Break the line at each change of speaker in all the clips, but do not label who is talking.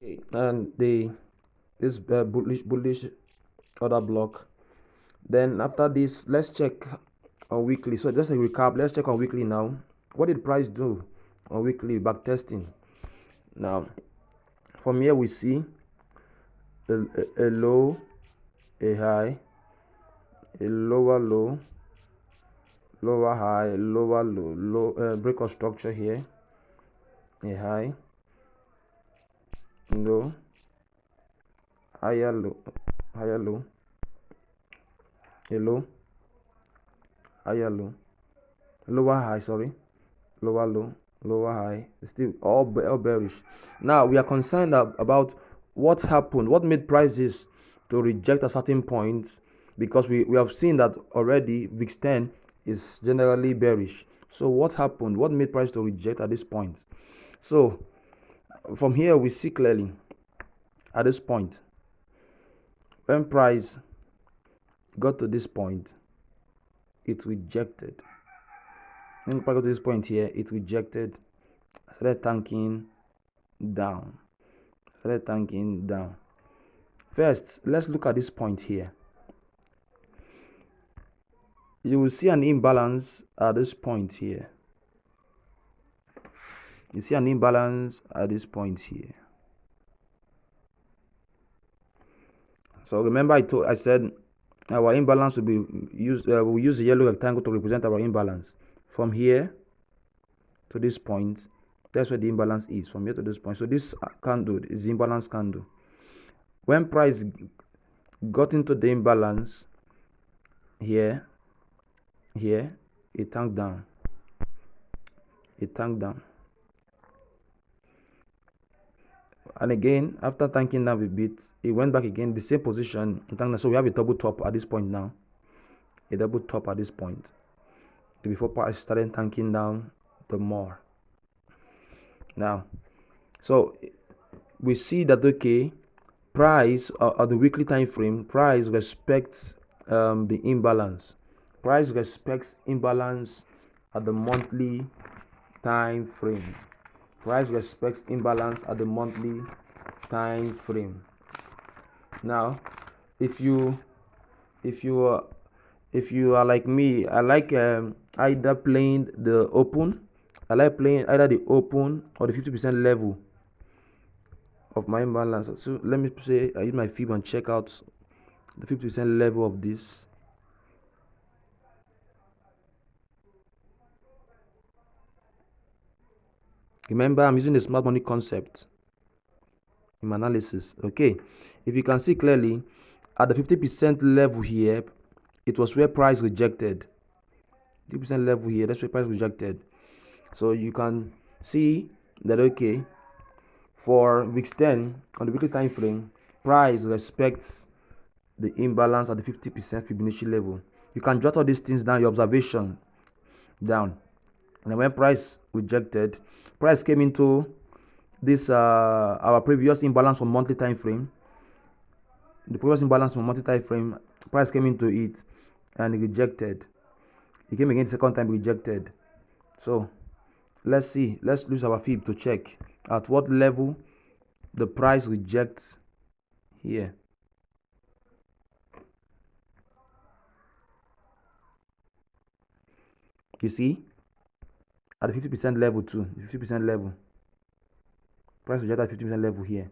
Okay, and this bullish order block. Then after this, let's check on weekly. So just a recap, let's check on weekly now. What did price do on weekly back testing? Now from here we see a low, a high, a lower low, lower high, lower low, break of structure here, a high, low, higher low, higher low, a low, higher low, lower high, sorry, lower low, lower high. It's still all bearish. Now we are concerned about what happened, what made prices to reject a certain point, because we have seen that already VIX 10 is generally bearish. So what happened, what made price to reject at this point? So from here we see clearly at this point, when price got to this point, it rejected. When price got to this point here, it rejected, started tanking down, First, let's look at this point here. You will see an imbalance at this point here. You see an imbalance at this point here. So remember I said our imbalance will be used, we'll use the yellow rectangle to represent our imbalance. From here to this point, that's where the imbalance is, from here to this point. So this candle is the imbalance candle. When price got into the imbalance here, it tanked down. And again, after tanking down a bit, it went back again, the same position. So we have a double top at this point now. A double top at this point. Before price started tanking down the more. Now, so we see that okay, price at the weekly time frame, price respects the imbalance. Price respects imbalance at the monthly time frame. Price respects imbalance at the monthly time frame. Now, if you are like me, I like either playing the open. I like playing either the open or the 50% level of my imbalance. So let me say I use my fib and check out the 50% level of this. Remember, I'm using the smart money concept in my analysis. Okay, if you can see clearly at the 50% level here, it was where price rejected. 50% level here, that's where price rejected. So you can see that okay, for VIX 10 on the weekly time frame, price respects the imbalance at the 50% Fibonacci level. You can jot all these things down, your observation down. And when price rejected, price came into this our previous imbalance on monthly time frame. The previous imbalance on monthly time frame, price came into it and it rejected. It came again the second time, rejected. So let's see, let's use our fib to check at what level the price rejects here. You see, at the 50% level too, 50% level, price rejected at 50% level here.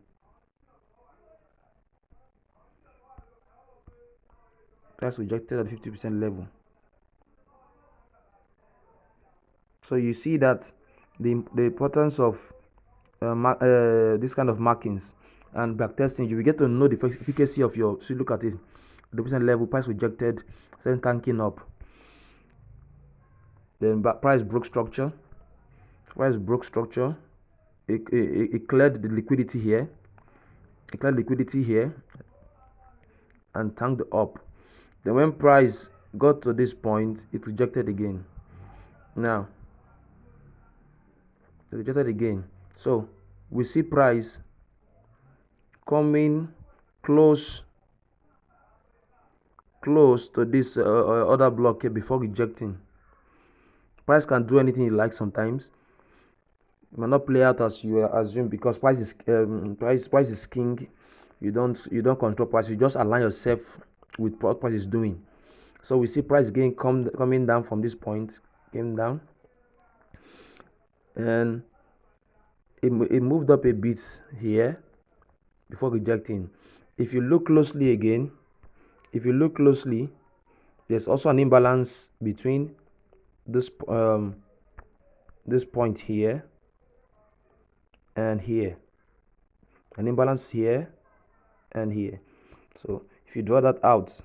Price rejected at 50% level. So you see that the importance of this kind of markings and backtesting, you will get to know the efficacy of your. So look at it, the percent level, price rejected, then tanking up. Then price broke structure. It cleared the liquidity here. And tanked up. Then when price got to this point, it rejected again. Now, it rejected again. So we see price coming close to this other block here before rejecting. Price can do anything you like sometimes. It might not play out as you assume, because price is king. You don't control price. You just align yourself with what price is doing. So we see price again coming down from this point, came down, and it moved up a bit here before rejecting. If you look closely again, there's also an imbalance between this this point here and here, an imbalance here and here. So if you draw that out,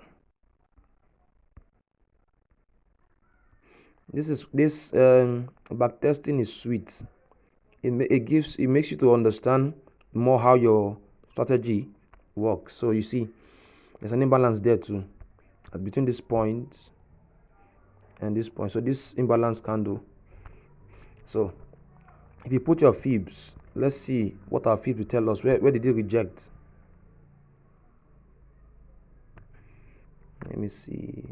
this backtesting is sweet. It makes you to understand more how your strategy works. So you see there's an imbalance there too, between this point and this point. So this imbalance candle. So if you put your fibs, let's see what our fibs will tell us. Where did it reject? Let me see.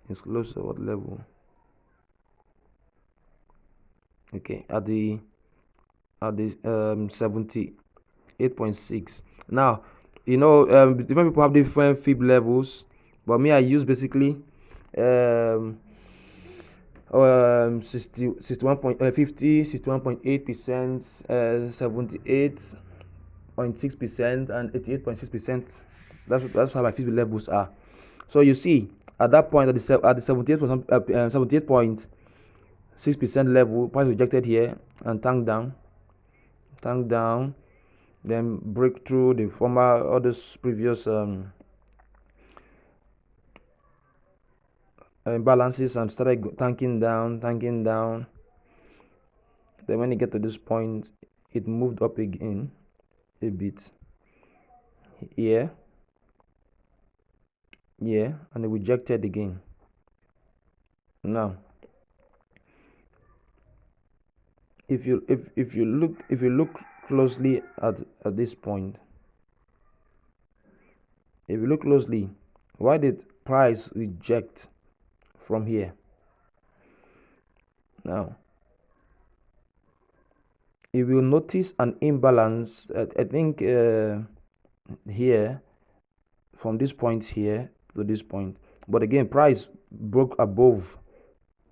It's close to what level? Okay, at the 78.6. Now, different people have different fib levels, but me, I use basically 61.8%, 78.6%, and 88.6%. That's how my fib levels are. So you see, at that point, at the 78.6% level, price rejected here and tanked down, then break through the former all those previous imbalances and started tanking down. Then when you get to this point, it moved up again a bit here, and it rejected again. Now, if you look closely at this point, if you look closely, why did price reject from here? Now, you will notice an imbalance. I think here, from this point here to this point, but again, price broke above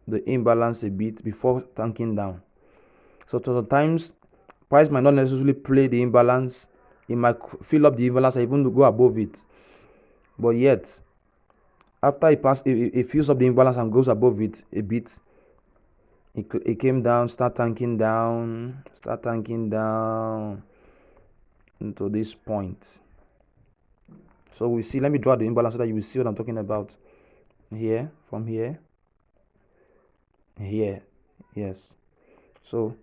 the imbalance a bit before tanking down. So sometimes price might not necessarily play the imbalance. It might fill up the imbalance and even go above it, but yet after it fills up the imbalance and goes above it a bit, it came down, start tanking down into this point. So we see, let me draw the imbalance so that you will see what I'm talking about. Here, from here, yes. So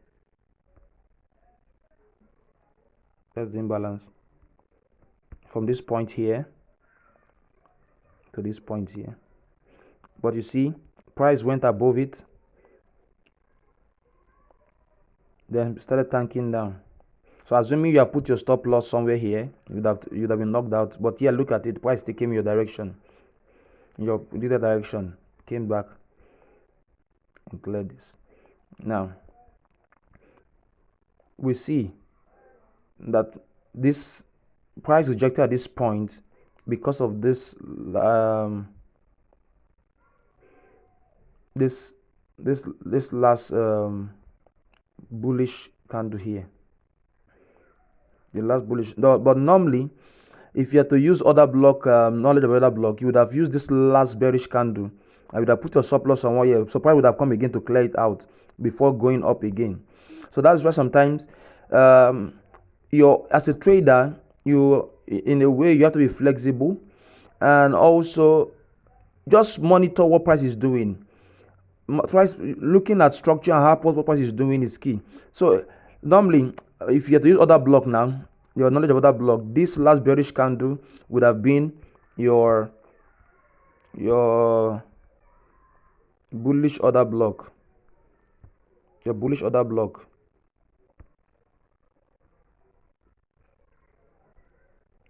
that's the imbalance from this point here to this point here. But you see, price went above it, then started tanking down. So assuming you have put your stop loss somewhere here, you'd have been knocked out. But here, look at it, price came in your direction, your direction, came back and cleared this. Now we see that this price rejected at this point because of this this last bullish candle here, the last bullish. But normally, if you had to use other block, knowledge of other block, you would have used this last bearish candle. I would have put your stop loss somewhere here, so price would have come again to clear it out before going up again. So that's why sometimes as a trader, in a way you have to be flexible, and also just monitor what price is doing. Price, looking at structure and how what price is doing is key. So normally, if you have to use other block now, your knowledge of other block, this last bearish candle would have been your bullish order block. Your bullish order block.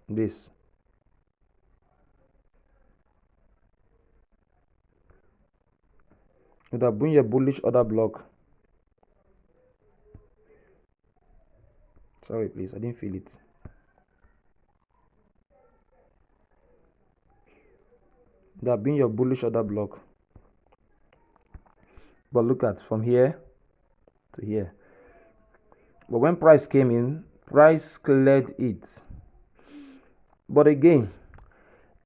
This. would have been your bullish order block. Sorry, please, I didn't feel it. That have been your bullish order block. But look at from here to here. But when price came in, price cleared it. But again,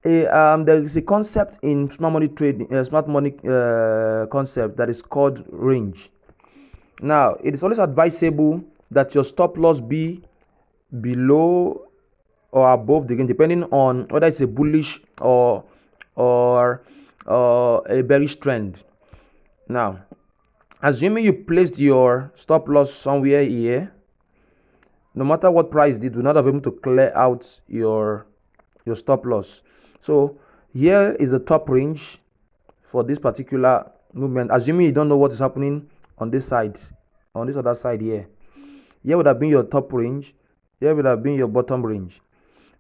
there is a concept in smart money trading, smart money concept that is called range. Now, it is always advisable that your stop loss be below or above the range, depending on whether it's a bullish or a bearish trend. Now, assuming you placed your stop loss somewhere here, no matter what price did, will not have been able to clear out your stop loss. So here is the top range for this particular movement, assuming you don't know what is happening on this side, on this other side here. Here would have been your top range, here would have been your bottom range.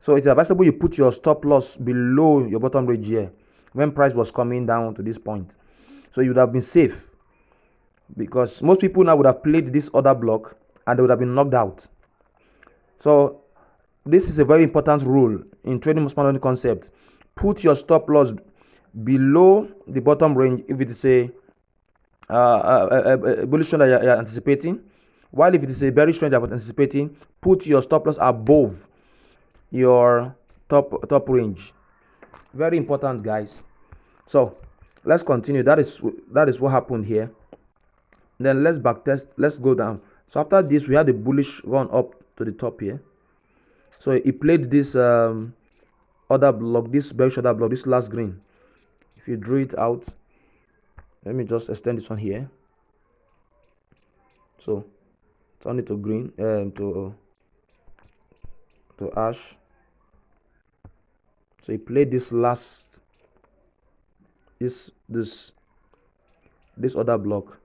So it's advisable you put your stop loss below your bottom range here when price was coming down to this point. So you would have been safe, because most people now would have played this other block and they would have been knocked out. So this is a very important rule in trading smart money concept. Put your stop loss below the bottom range if it is a bullish trend that you're anticipating, while if it is a bearish trend you're anticipating, put your stop loss above your top range. Very important, guys. So let's continue. That is what happened here. Then let's backtest. Let's go down. So after this, we had the bullish run up to the top here. So it played this other block, this bearish order block, this last green. If you drew it out, let me just extend this one here. So turn it to green, to ash. So he played this last, this other block.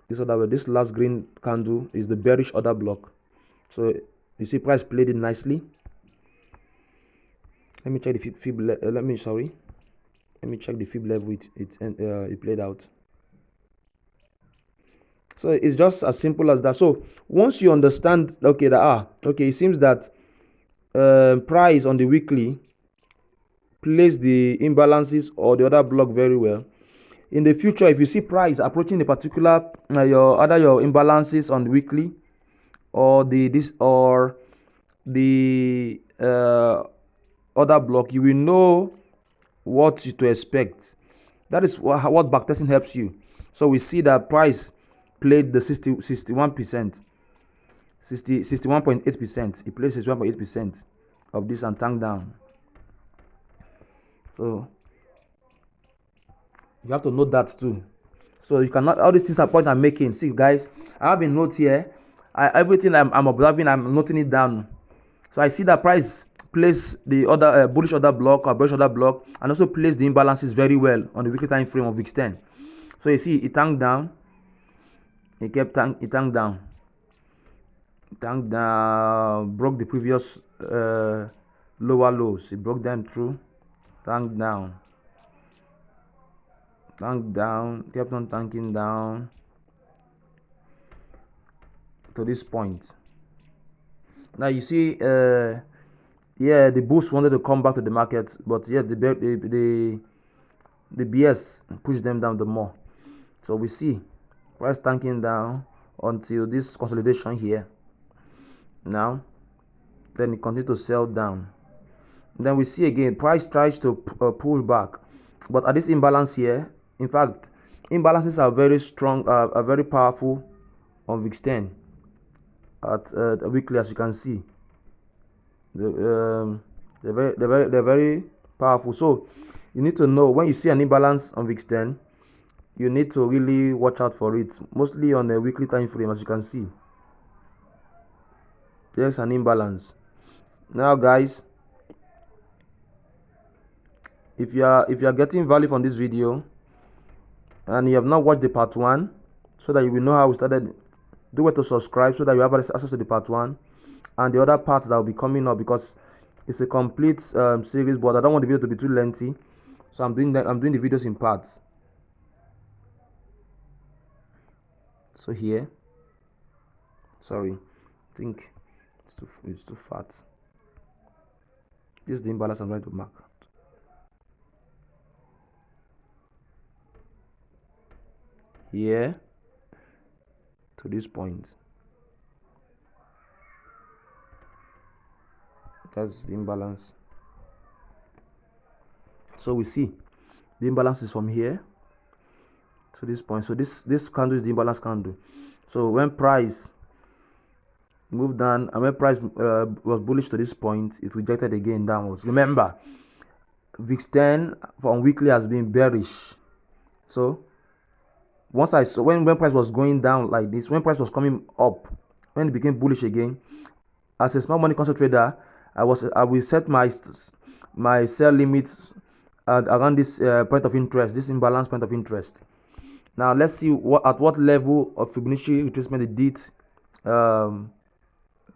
This last green candle is the bearish order block. So you see price played it nicely. Let me check the fib. Let me check the fib level it played out. So it's just as simple as that. So once you understand, okay, it seems that price on the weekly plays the imbalances or the other block very well. In the future, if you see price approaching a particular your imbalances on the weekly or the other block, you will know what to expect. That is what backtesting helps you. So we see that price played the 61%, 61.8%. It played 61.8% of this and tanked down. So you have to note that too. So you cannot, all these things are points I'm making. See, guys, I have a note here. Everything I'm observing, I'm noting it down. So I see that price plays the other bullish order block or bearish order block, and also plays the imbalances very well on the weekly time frame of VIX10. So you see it tanked down. It tanked down. Broke the previous lower lows. It broke them through. Tanked down, kept on tanking down to this point. Now you see, the boost wanted to come back to the market, but the BS pushed them down the more. So we see price tanking down until this consolidation here. Now, then it continues to sell down. Then we see again price tries to pull back, but at this imbalance here, in fact, imbalances are very strong, are very powerful on VIX10 at weekly, as you can see. They're very powerful. So you need to know when you see an imbalance on VIX10, you need to really watch out for it, mostly on a weekly time frame. As you can see, there's an imbalance. Now, guys, if you are getting value from this video and you have not watched the part 1, so that you will know how we started, do well to subscribe so that you have access to the part 1 and the other parts that will be coming up, because it's a complete series, but I don't want the video to be too lengthy, so I'm doing the videos in parts. So here, sorry, I think it's too fat. This is the imbalance I'm trying to mark. Here to this point. That's the imbalance. So we see the imbalance is from here to this point. So this candle is the imbalance candle. So when price moved down and when price was bullish to this point, it's rejected again downwards. Remember, VIX 10 from weekly has been bearish. So once I saw when price was going down like this, when price was coming up, when it became bullish again, as a small money concept trader, I will set my sell limits around this point of interest, this imbalance point of interest. Now let's see at what level of Fibonacci retracement it did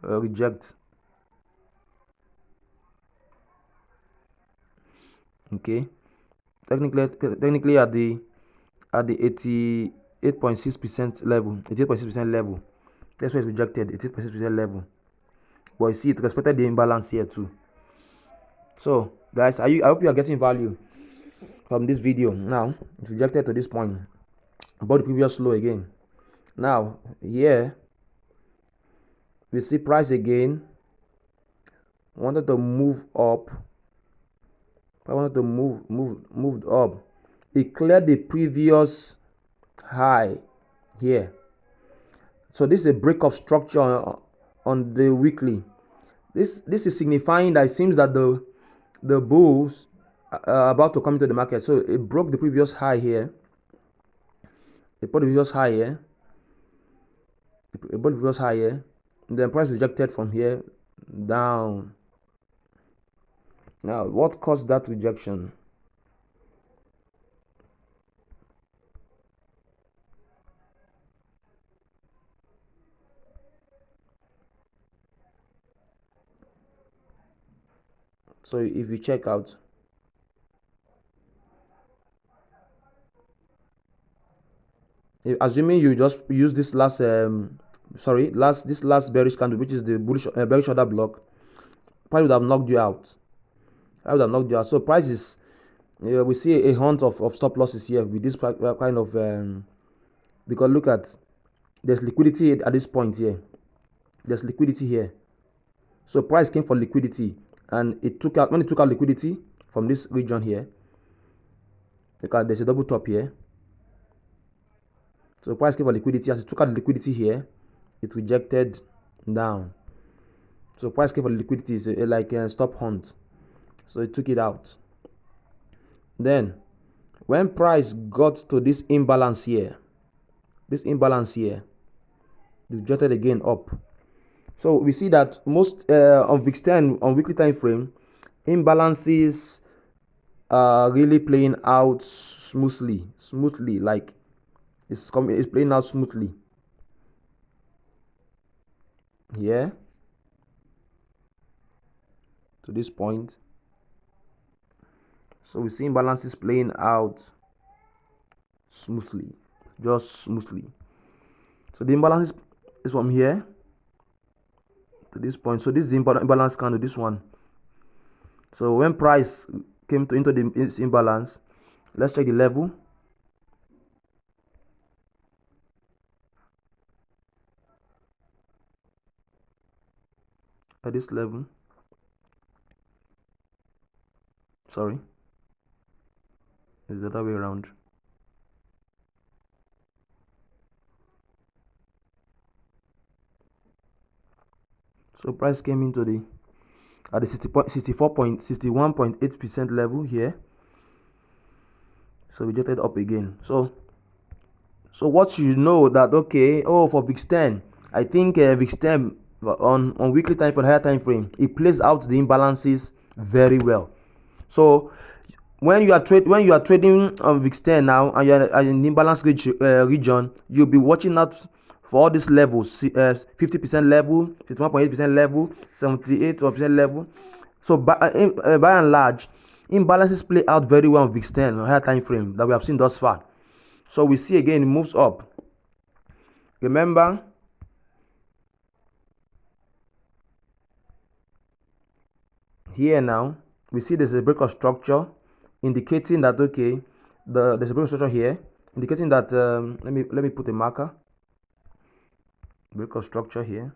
reject. Okay, technically at the 88.6% level, 88.6% level, that's why it's rejected. 88.6% level. But you see, it respected the imbalance here too. So guys, I hope you are getting value from this video. Now it's rejected to this point, about the previous low again. Now here we see price again wanted to move up. I wanted to moved up. It cleared the previous high here. So this is a break of structure on the weekly. This is signifying that it seems that the bulls are about to come into the market. So it broke the previous high here. It put the previous high here. It put the previous high here. And then price rejected from here down. Now, what caused that rejection? So if you check out, assuming you just use this last this last bearish candle, which is the bullish bearish order block, price would have knocked you out. So price is we see a hunt of stop losses here with this kind of because look at, there's liquidity at this point here. There's liquidity here. So price came for liquidity, and it took out, when it took out liquidity from this region here, because there's a double top here. So price came for liquidity. As it took out liquidity here, it rejected down. So price came for liquidity is like a stop hunt. So it took it out. Then when price got to this imbalance here, it rejected again up. So we see that most on VIX 10 on weekly time frame, imbalances are really playing out smoothly, like it's playing out smoothly here to this point. So we see imbalances playing out smoothly, just smoothly. So the imbalance is from here to this point. So this is the imbalance candle, this one. So when price came into this imbalance, let's check the level. At this level, sorry, it's the other way around. So price came into the at the 61.8% level here. So rejected up again. So what you know that, okay, for VIX 10, I think VIX 10 on weekly time, for the higher time frame, it plays out the imbalances very well. So when you are trading on VIX 10 now, and you are in imbalance region, you'll be watching out for all these levels: 50% level, 61.8% level, 78% level. So by and large, imbalances play out very well on VIX 10 on higher time frame that we have seen thus far. So we see again it moves up, Remember, here now we see there's a break of structure indicating that okay, there's a break of structure here indicating that let me put a marker. Break of structure here.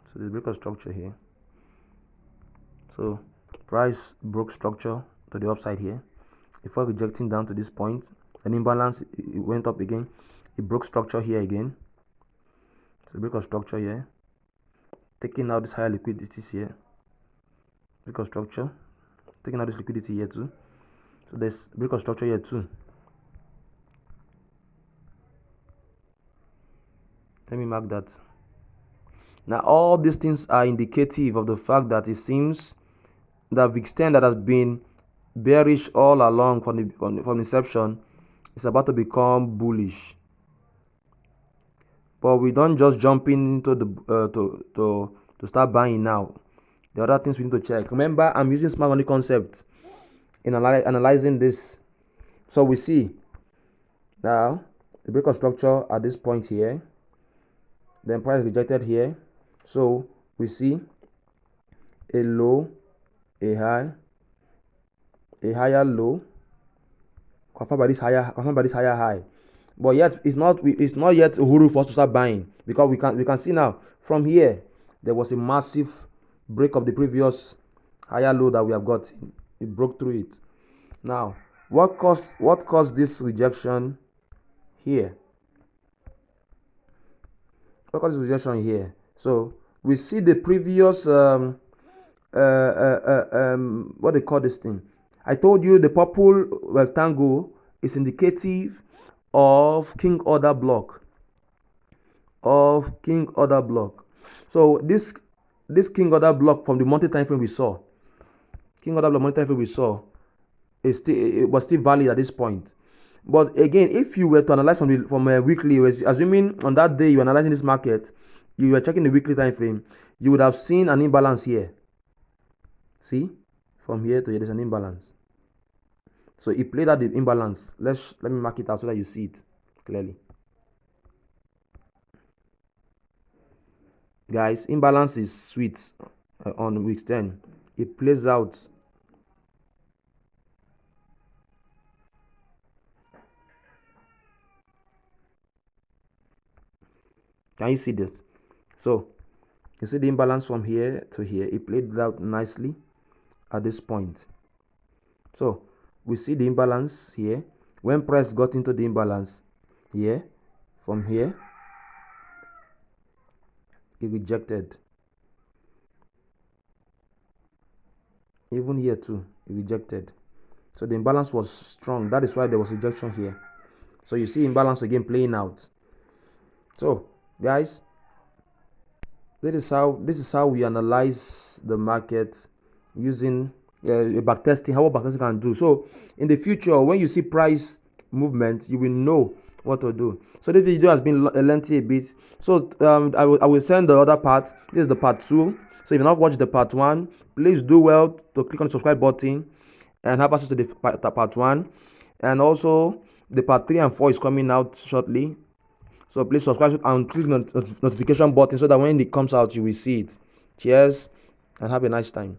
So there's break of structure here. So price broke structure to the upside here before rejecting down to this point. An imbalance, it went up again. It broke structure here again. So break of structure here, taking out this higher liquidities here. Break of structure, taking out this liquidity here too. So there's break of structure here too. Let me mark that. Now all these things are indicative of the fact that it seems that VIX 10 that has been bearish all along from inception is about to become bullish. But we don't just jump into the to start buying now. The other things we need to check. Remember, I'm using smart money concept in analyzing this. So we see now the break of structure at this point here. Then price rejected here. So we see a low, a high, a higher low, confirmed by this higher high. But yet it's not yet uhuru for us to start buying, because we can see now from here there was a massive break of the previous higher low that we have got. It broke through it. Now what caused this rejection here? What caused this rejection here? So we see the previous what they call this thing. I told you the purple rectangle is indicative of king order block. So this king order block from the monthly time frame we saw, it was still valid at this point. But again, if you were to analyze from a weekly, assuming on that day you were analyzing this market, you were checking the weekly time frame, you would have seen an imbalance here. See, from here to here there's an imbalance. So it played out the imbalance. Let me mark it out so that you see it clearly. Guys, imbalance is sweet on week 10. It plays out. Can you see this? So you see the imbalance from here to here. It played out nicely at this point. So we see the imbalance here. When price got into the imbalance here, from here, it rejected. Even here too, it rejected. So the imbalance was strong. That is why there was rejection here. So you see imbalance again playing out. So guys, this is how we analyze the market using backtesting. How backtesting can do. So in the future, when you see price movement, you will know what to do. So this video has been lengthy a bit. So I will send the other part. This is the part 2. So if you not watched the part 1, please do well to click on the subscribe button and have access to the part 1. And also the part 3 and 4 is coming out shortly. So please subscribe and click the notification button so that when it comes out you will see it. Cheers and have a nice time.